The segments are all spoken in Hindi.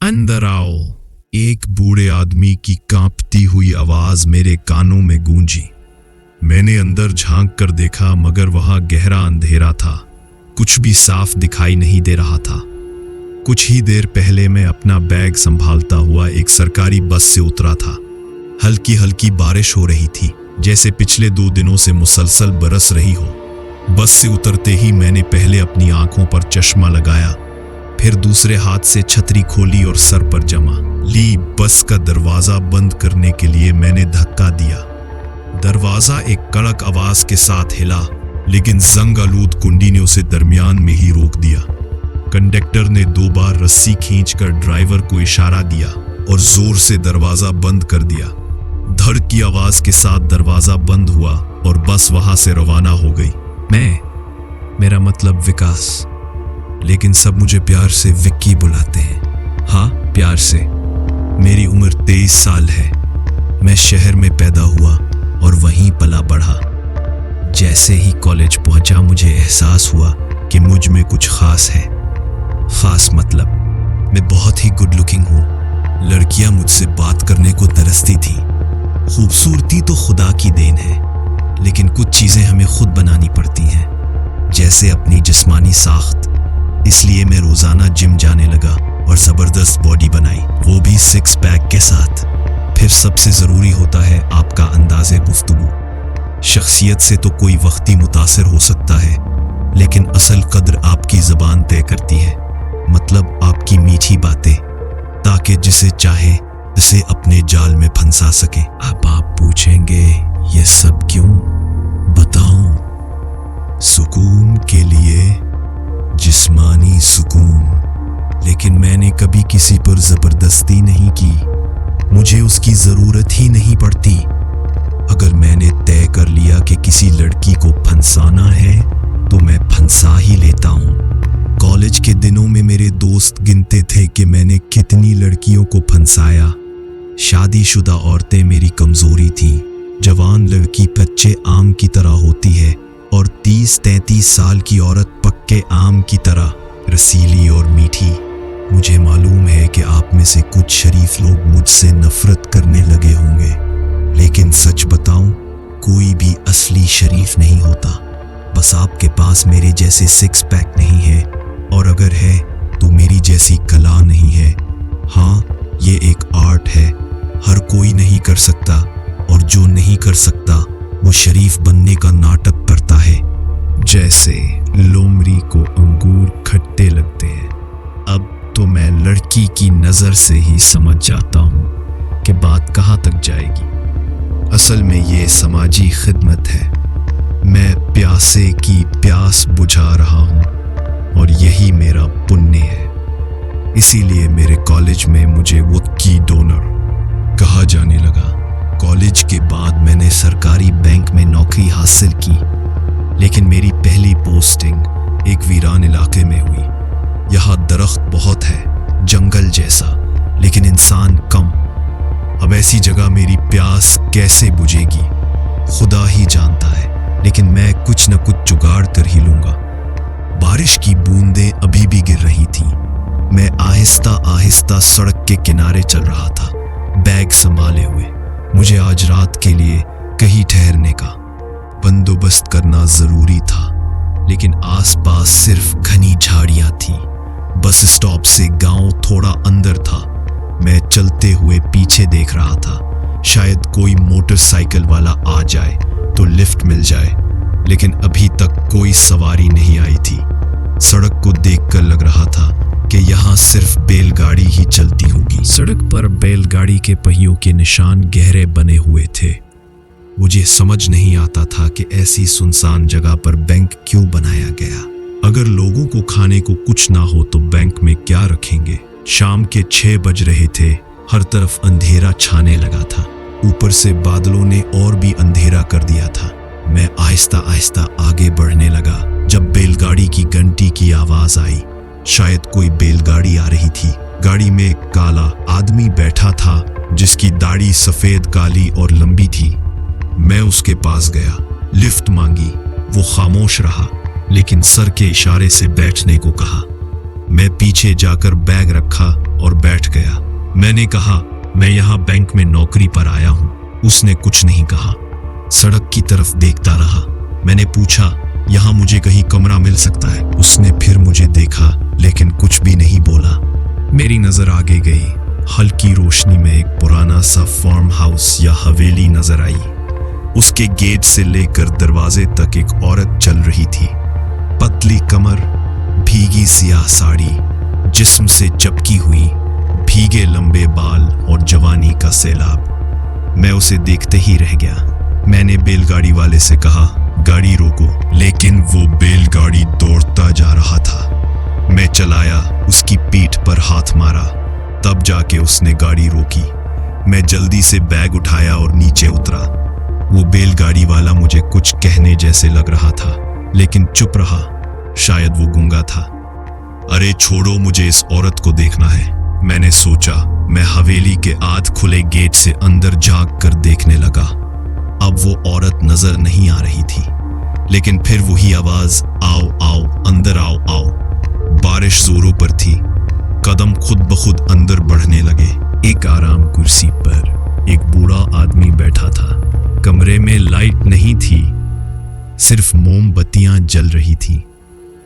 अंदर आओ। एक बूढ़े आदमी की कांपती हुई आवाज मेरे कानों में गूंजी। मैंने अंदर झांक कर देखा, मगर वहां गहरा अंधेरा था। कुछ भी साफ दिखाई नहीं दे रहा था। कुछ ही देर पहले मैं अपना बैग संभालता हुआ एक सरकारी बस से उतरा था। हल्की हल्की बारिश हो रही थी, जैसे पिछले 2 दिनों से मुसलसल बरस रही हो। बस से उतरते ही मैंने पहले अपनी आंखों पर चश्मा लगाया, फिर दूसरे हाथ से छतरी खोली और सर पर जमा ली। बस का दरवाजा बंद करने के लिए मैंने धक्का दिया। दरवाजा एक कड़क आवाज के साथ हिला, लेकिन जंग आलूद कुंडी ने उसे दरमियान में ही रोक दिया। कंडक्टर ने 2 बार रस्सी खींचकर ड्राइवर को इशारा दिया और जोर से दरवाजा बंद कर दिया। धड़ की आवाज के साथ दरवाजा बंद हुआ और बस वहां से रवाना हो गई। मेरा मतलब विकास, लेकिन सब मुझे प्यार से विक्की बुलाते हैं। हाँ, प्यार से। मेरी उम्र 23 साल है। मैं शहर में पैदा हुआ और वहीं पला बढ़ा। जैसे ही कॉलेज पहुंचा, मुझे एहसास हुआ कि मुझ में कुछ खास है। खास मतलब, मैं बहुत ही गुड लुकिंग हूँ। लड़कियां मुझसे बात करने को तरसती थी। खूबसूरती तो खुदा की देन है, लेकिन कुछ चीजें हमें खुद बनानी पड़ती हैं, जैसे अपनी जिस्मानी साख्त। इसलिए मैं रोजाना जिम जाने लगा और जबरदस्त बॉडी बनाई, वो भी 6 पैक के साथ। फिर सबसे जरूरी होता है आपका अंदाज़े गुफ्तगू। शख्सियत से तो कोई वक्ती मुतासिर हो सकता है, लेकिन असल कद्र आपकी ज़बान तय करती है। मतलब आपकी मीठी बातें, ताकि जिसे चाहे इसे अपने जाल में फंसा सके। अब आप पूछेंगे, ये सब क्यों? बताऊं? सुकून के लिए, जिस्मानी सुकून। लेकिन मैंने कभी किसी पर जबरदस्ती नहीं की। मुझे उसकी जरूरत ही नहीं पड़ती। अगर मैंने तय कर लिया कि किसी लड़की को फंसाना है, तो मैं फंसा ही लेता हूँ। कॉलेज के दिनों में मेरे दोस्त गिनते थे कि मैंने कितनी लड़कियों को फंसाया। शादीशुदा औरतें मेरी कमजोरी थी। जवान लड़की कच्चे आम की तरह होती है और 30-33 साल की औरत पक्के आम की तरह रसीली और मीठी। मुझे मालूम है कि आप में से कुछ शरीफ लोग मुझसे नफरत करने लगे होंगे, लेकिन सच बताऊं, कोई भी असली शरीफ नहीं होता। बस आपके पास मेरे जैसे 6 पैक नहीं है, और अगर है तो मेरी जैसी कला नहीं है। हाँ, ये एक आर्ट है। हर कोई नहीं कर सकता, और जो नहीं कर सकता वो शरीफ बनने का नाटक करता है। जैसे लोमड़ी को अंगूर खट्टे लगते हैं। अब तो मैं लड़की की नजर से ही समझ जाता हूँ कि बात कहाँ तक जाएगी। असल में ये समाजी खिदमत है। मैं प्यासे की प्यास बुझा रहा हूँ, और यही मेरा पुण्य है। इसीलिए मेरे कॉलेज में मुझे वुडकी डोनर कहा जाने लगा। कॉलेज के बाद मैंने सरकारी बैंक में नौकरी हासिल की, लेकिन मेरी पहली पोस्टिंग एक वीरान इलाके में हुई। यहाँ दरख्त बहुत है, जंगल जैसा, लेकिन इंसान कम। अब ऐसी जगह मेरी प्यास कैसे बुझेगी, खुदा ही जानता है, लेकिन मैं कुछ न कुछ जुगाड़ कर ही लूंगा। बारिश की बूंदें अभी भी गिर रही थी। मैं आहिस्ता आहिस्ता सड़क के किनारे चल रहा था, बैग संभाले हुए। मुझे आज रात के लिए कहीं ठहरने का बंदोबस्त करना जरूरी था, लेकिन आसपास सिर्फ घनी झाड़ियां थी। बस स्टॉप से गांव थोड़ा अंदर था। मैं चलते हुए पीछे देख रहा था, शायद कोई मोटरसाइकिल वाला आ जाए तो लिफ्ट मिल जाए, लेकिन अभी तक कोई सवारी नहीं आई थी। सड़क को देखकर लग रहा था कि यहाँ सिर्फ बैलगाड़ी ही चलती होगी। सड़क पर बैलगाड़ी के पहियों के निशान गहरे बने हुए थे। मुझे समझ नहीं आता था कि ऐसी सुनसान जगह पर बैंक क्यों बनाया गया। अगर लोगों को खाने को कुछ ना हो तो बैंक में क्या रखेंगे। शाम के 6 बज रहे थे। हर तरफ अंधेरा छाने लगा था। ऊपर से बादलों ने और भी अंधेरा कर दिया था। मैं आहिस्ता आहिस्ता आगे बढ़ने लगा, जब बैलगाड़ी की घंटी की आवाज आई। शायद कोई बैलगाड़ी आ रही थी। गाड़ी में एक काला आदमी बैठा था, जिसकी दाढ़ी सफेद, काली और लंबी थी। मैं उसके पास गया, लिफ्ट मांगी। वो खामोश रहा, लेकिन सर के इशारे से बैठने को कहा। मैं पीछे जाकर बैग रखा और बैठ गया। मैंने कहा, मैं यहाँ बैंक में नौकरी पर आया हूँ। उसने कुछ नहीं कहा, सड़क की तरफ देखता रहा। मैंने पूछा, यहाँ मुझे कहीं कमरा मिल सकता है? उसने फिर मुझे देखा लेकिन कुछ भी नहीं बोला। मेरी नजर आगे गई। हल्की रोशनी में एक पुराना सा फार्म हाउस या हवेली नजर आई। उसके गेट से लेकर दरवाजे तक एक औरत चल रही थी। पतली कमर, भीगी सियाह साड़ी, जिस्म से चपकी हुई, भीगे लंबे बाल और जवानी का सैलाब। मैं उसे देखते ही रह गया। मैंने बैलगाड़ी वाले से कहा, गाड़ी रोको, लेकिन वो बैलगाड़ी दौड़ता जा रहा था। मैं चलाया, उसकी पीठ पर हाथ मारा, तब जाके उसने गाड़ी रोकी। मैं जल्दी से बैग उठाया और नीचे उतरा। वो बैलगाड़ी वाला मुझे कुछ कहने जैसे लग रहा था, लेकिन चुप रहा। शायद वो गूंगा था। अरे छोड़ो, मुझे इस औरत को देखना है, मैंने सोचा। मैं हवेली के आध खुले गेट से अंदर झांक कर देखने लगा। अब वो औरत नजर नहीं आ रही थी, लेकिन फिर वही आवाज, आओ आओ, अंदर आओ आओ। बारिश जोरों पर थी। कदम खुद ब खुद अंदर बढ़ने लगे। एक आराम कुर्सी पर एक बूढ़ा आदमी बैठा था। कमरे में लाइट नहीं थी, सिर्फ मोमबत्तियां जल रही थी।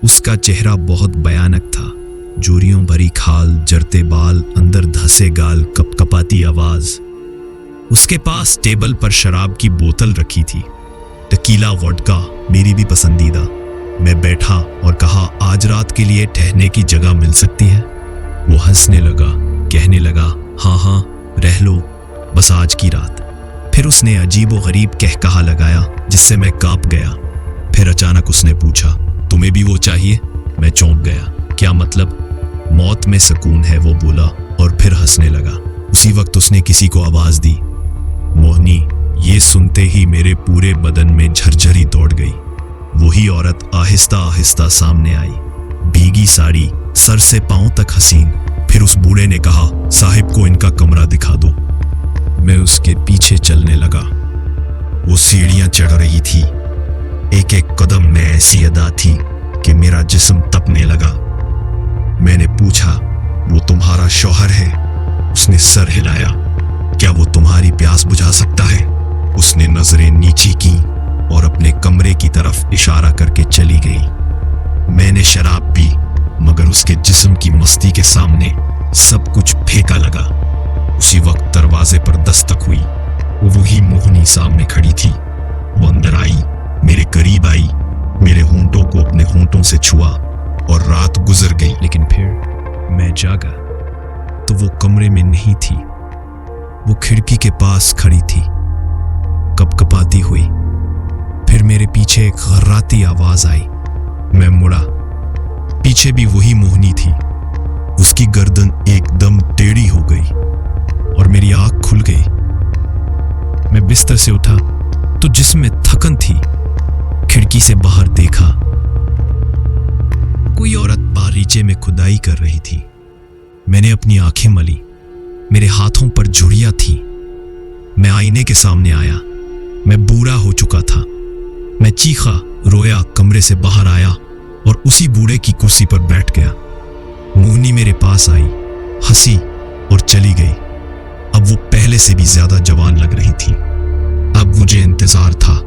उसका चेहरा बहुत भयानक था। जोरियों भरी खाल, जरते बाल, अंदर धसे गाल, कपकपाती आवाज। उसके पास टेबल पर शराब की बोतल रखी थी, टकीला वोडका, मेरी भी पसंदीदा। मैं बैठा और कहा, आज रात के लिए ठहरने की जगह मिल सकती है? वो हंसने लगा, कहने लगा, हाँ हाँ, रह लो, बस आज की रात। फिर उसने अजीब व गरीब कहकहा लगाया, जिससे मैं कांप गया। फिर अचानक उसने पूछा, तुम्हें भी वो चाहिए? मैं चौंक गया। क्या मतलब? मौत में सुकून है, वो बोला और फिर हंसने लगा। उसी वक्त उसने किसी को आवाज दी, मोहनी। ये सुनते ही मेरे पूरे बदन में झरझरी दौड़ गई। वही औरत आहिस्ता आहिस्ता सामने आई, भीगी साड़ी, सर से पांव तक हसीन। फिर उस बूढ़े ने कहा, साहिब को इनका कमरा दिखा दो। मैं उसके पीछे चलने लगा। वो सीढ़ियां चढ़ रही थी। एक एक कदम में ऐसी अदा थी कि मेरा जिस्म तपने लगा। मैंने पूछा, वो तुम्हारा शौहर है? उसने सर हिलाया। क्या वो तुम्हारी प्यास बुझा सकता है? उसने नजरें नीची की और अपने कमरे की तरफ इशारा करके चली गई। मैंने शराब पी, मगर उसके जिस्म की मस्ती के सामने सब कुछ फीका लगा। उसी वक्त दरवाजे पर दस्तक हुई। वही मोहनी सामने खड़ी थी। वो अंदर आई, मेरे करीब आई, मेरे होंठों को अपने होंठों से छुआ और रात गुजर गई। लेकिन फिर मैं जागा तो वो कमरे में नहीं थी। वो खिड़की के पास खड़ी थी, कपकपाती हुई। फिर मेरे पीछे एक खर्राती आवाज आई। मैं मुड़ा, पीछे भी वही मोहनी थी। उसकी गर्दन एकदम टेढ़ी हो गई और मेरी आंख खुल गई। मैं बिस्तर से उठा तो जिस्म में थकन थी। खिड़की से बाहर देखा, कोई औरत बागीचे में खुदाई कर रही थी। मैंने अपनी आंखें मली, मेरे हाथों पर झुर्रियां थी। मैं आईने के सामने आया। मैं बूढ़ा हो चुका था। मैं चीखा, रोया, कमरे से बाहर आया और उसी बूढ़े की कुर्सी पर बैठ गया। मोहनी मेरे पास आई, हंसी और चली गई। अब वो पहले से भी ज्यादा जवान लग रही थी। अब मुझे इंतजार था